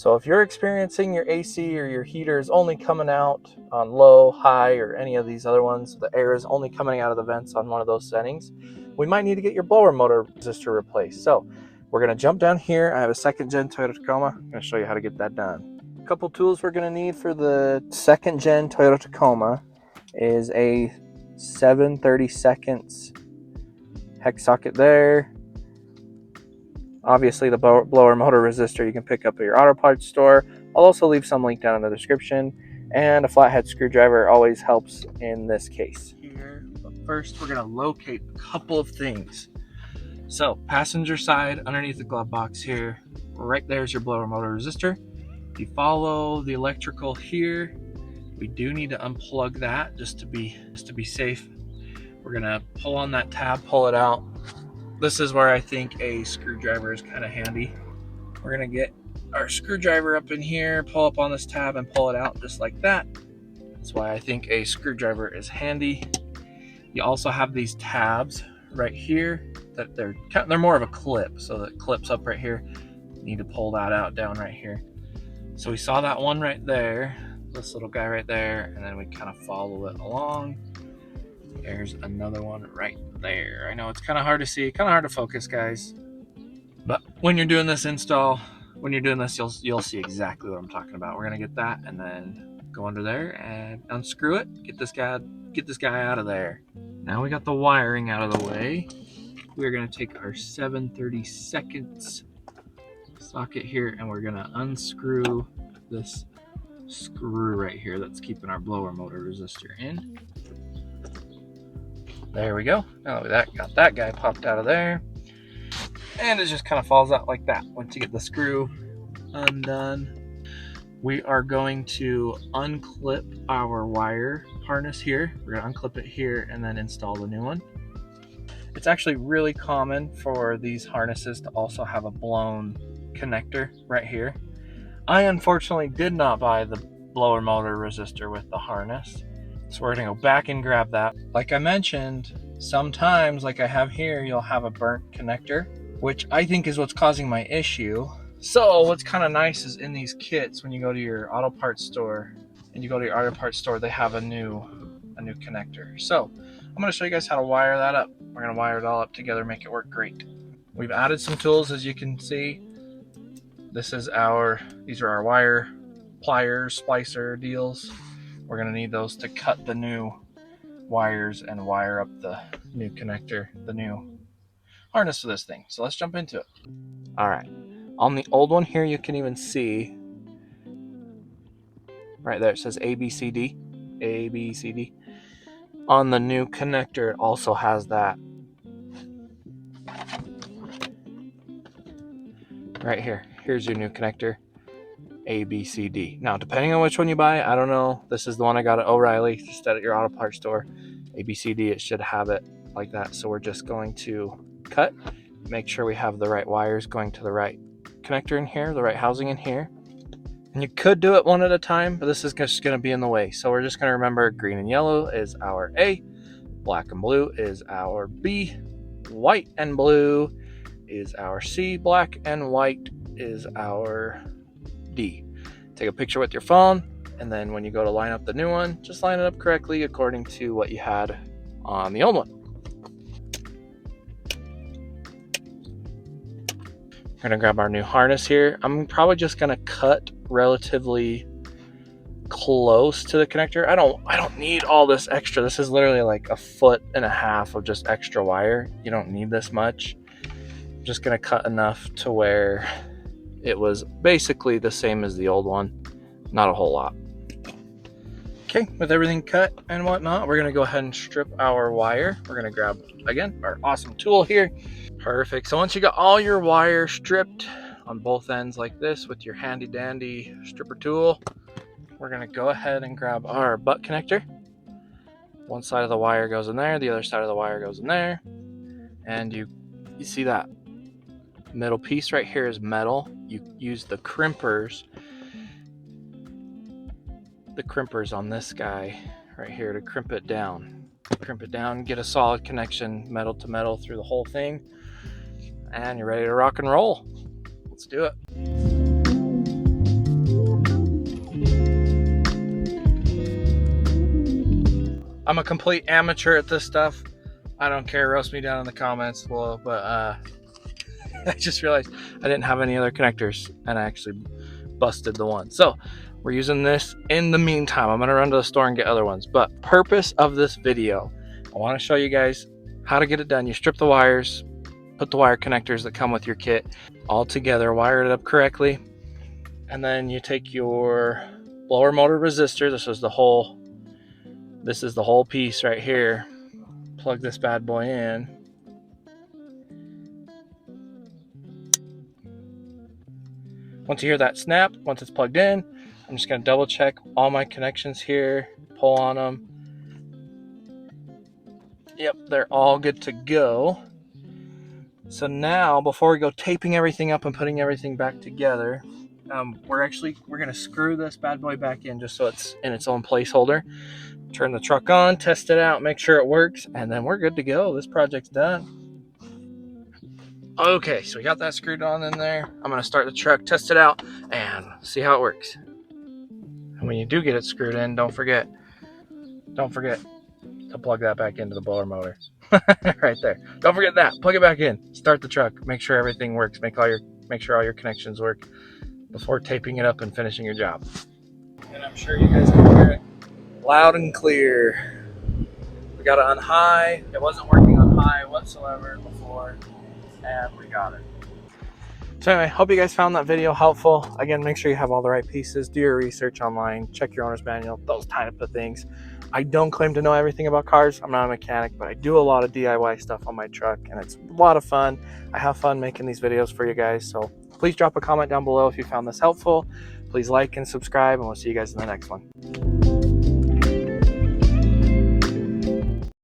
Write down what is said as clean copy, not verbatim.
So if you're experiencing your AC or your heater is only coming out on low, high, or any of these other ones, the air is only coming out of the vents on one of those settings, we might need to get your blower motor resistor replaced. So we're going to jump down here. I have a second gen Toyota Tacoma. I'm going to show you how to get that done. A couple tools we're going to need for the second gen Toyota Tacoma is a 7/32 hex socket there. Obviously the blower motor resistor you can pick up at your auto parts store. I'll also leave some link down in the description. And a flathead screwdriver always helps in this case. Here, but first we're going to locate a couple of things. So passenger side, underneath the glove box here, right there's your blower motor resistor. If you follow the electrical here, we do need to unplug that just to be safe. We're going to pull on that tab, pull it out. This is where I think a screwdriver is kind of handy. We're going to get our screwdriver up in here, pull up on this tab and pull it out just like that. That's why I think a screwdriver is handy. You also have these tabs right here that they're more of a clip, so that clips up right here. You need to pull that out down right here. So we saw that one right there, this little guy right there, and then we kind of follow it along. There's another one right there. I know it's kind of hard to see, kind of hard to focus, guys. But when you're doing this install, you'll see exactly what I'm talking about. We're gonna get that and then go under there and unscrew it. Get this guy out of there. Now we got the wiring out of the way. We're gonna take our 7/32 socket here and we're gonna unscrew this screw right here that's keeping our blower motor resistor in. There we go. Now that got that guy popped out of there. And it just kind of falls out like that. Once you get the screw undone, we are going to unclip our wire harness here. We're going to unclip it here and then install the new one. It's actually really common for these harnesses to also have a blown connector right here. I unfortunately did not buy the blower motor resistor with the harness. So we're gonna go back and grab that. Like I mentioned, sometimes, like I have here, you'll have a burnt connector, which I think is what's causing my issue. So what's kind of nice is in these kits, when you go to your auto parts store, they have a new connector. So I'm gonna show you guys how to wire that up. We're gonna wire it all up together, make it work great. We've added some tools, as you can see. These are our wire pliers, splicer deals. We're going to need those to cut the new wires and wire up the new connector, the new harness for this thing. So let's jump into it. All right. On the old one here, you can even see right there, it says ABCD. ABCD. On the new connector, it also has that. Right here. Here's your new connector. ABCD. Now, depending on which one you buy, I don't know. This is the one I got at O'Reilly, just at your auto parts store. ABCD, it should have it like that. So we're just going to cut, make sure we have the right wires going to the right connector in here, the right housing in here. And you could do it one at a time, but this is just going to be in the way. So we're just going to remember green and yellow is our A, black and blue is our B, white and blue is our C, black and white is our D. Take a picture with your phone, and then when you go to line up the new one, just line it up correctly according to what you had on the old one. We're gonna grab our new harness here. I'm probably just gonna cut relatively close to the connector. I don't need all this extra. This is literally like 1.5 feet of just extra wire. You don't need this much. I'm just gonna cut enough to where it was basically the same as the old one, not a whole lot. Okay, with everything cut and whatnot, we're gonna go ahead and strip our wire. We're gonna grab, again, our awesome tool here. Perfect, so once you got all your wire stripped on both ends like this with your handy dandy stripper tool, we're gonna go ahead and grab our butt connector. One side of the wire goes in there, the other side of the wire goes in there. And you see that middle piece right here is metal. You use the crimpers on this guy right here to crimp it down, get a solid connection metal to metal through the whole thing, and you're ready to rock and roll. Let's do it. I'm a complete amateur at this stuff. I don't care, roast me down in the comments below, but I just realized I didn't have any other connectors, and I actually busted the one. So we're using this in the meantime. I'm gonna run to the store and get other ones, but purpose of this video, I want to show you guys how to get it done. You strip the wires, put the wire connectors that come with your kit all together, wire it up correctly, and then you take your blower motor resistor. This is the whole piece right here. Plug this bad boy in. Once you hear that snap, once it's plugged in, I'm just going to double check all my connections here, pull on them. Yep, they're all good to go. So now, before we go taping everything up and putting everything back together, we're going to screw this bad boy back in just so it's in its own placeholder. Turn the truck on, test it out, make sure it works, and then we're good to go. This project's done. Okay, so we got that screwed on in there. I'm going to start the truck, test it out, and see how it works. And when you do get it screwed in, don't forget to plug that back into the blower motor. Right there. Don't forget that. Plug it back in. Start the truck. Make sure everything works. Make sure all your connections work before taping it up and finishing your job. And I'm sure you guys can hear it loud and clear. We got it on high. It wasn't working on high whatsoever before, and we got it. So anyway, hope you guys found that video helpful. Again, make sure you have all the right pieces. Do your research online. Check your owner's manual. Those type of things. I don't claim to know everything about cars. I'm not a mechanic, but I do a lot of DIY stuff on my truck, and it's a lot of fun. I have fun making these videos for you guys. So please drop a comment down below if you found this helpful. Please like and subscribe, and we'll see you guys in the next one.